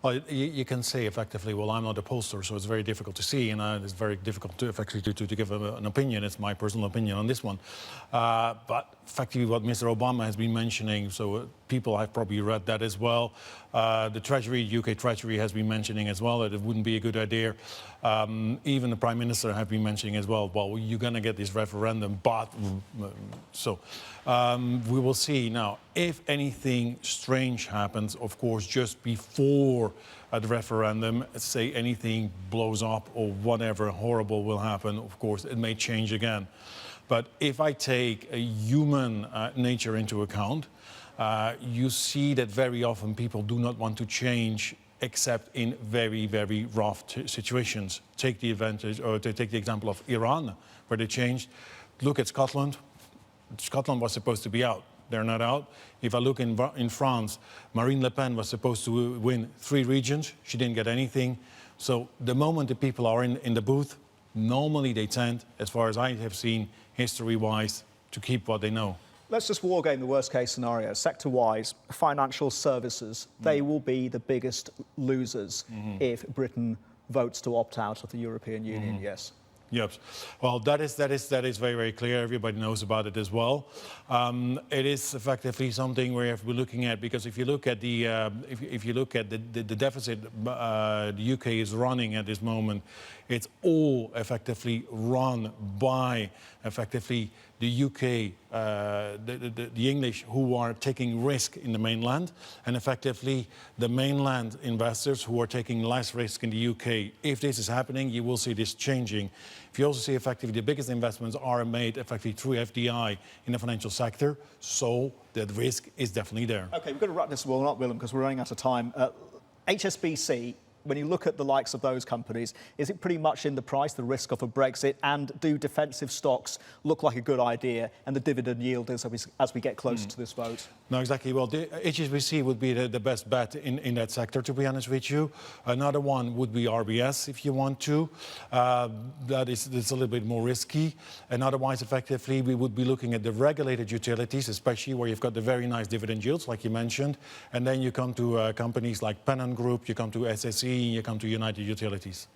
Well, you can say effectively, well, I'm not a pollster, so it's very difficult to see, and it's very difficult to effectively to give an opinion. It's my personal opinion on this one. But effectively what Mr. Obama has been mentioning, so people have probably read that as well. The Treasury, UK Treasury has been mentioning as well that it wouldn't be a good idea. Even the Prime Minister have been mentioning as well, well, you're going to get this referendum, but so we will see. Now, if anything strange happens, of course, just before the referendum, say anything blows up or whatever horrible will happen, of course, it may change again. But if I take a human nature into account, you see that very often people do not want to change except in very, very rough situations. Take the advantage, or to take the example of Iran, where they changed. Look at Scotland. Scotland was supposed to be out. They're not out. If I look in France, Marine Le Pen was supposed to win 3 regions. She didn't get anything. So the moment the people are in the booth, normally they tend, as far as I have seen, history-wise, to keep what they know. Let's just wargame the worst-case scenario. Sector-wise, financial services, they will be the biggest losers if Britain votes to opt out of the European Union, yes? Yep. Well, that is very, very clear. Everybody knows about it as well. It is effectively something we have to be looking at, because if you look at the the deficit the UK is running at this moment, it's all effectively run by effectively the UK, the English who are taking risk in the mainland, and effectively the mainland investors who are taking less risk in the UK. If this is happening, you will see this changing. If you also see effectively the biggest investments are made effectively through FDI in the financial sector, so that risk is definitely there. Okay, we've got to wrap this one up, Willem, because we're running out of time. HSBC, when you look at the likes of those companies, is it pretty much in the price, the risk of a Brexit, and do defensive stocks look like a good idea, and the dividend yield is as we get closer to this vote? No, exactly. Well, the HSBC would be the best bet in that sector, to be honest with you. Another one would be RBS, if you want to. It's a little bit more risky. And otherwise, effectively, we would be looking at the regulated utilities, especially where you've got the very nice dividend yields, like you mentioned. And then you come to companies like Pennon Group, you come to SSE, you come to United Utilities.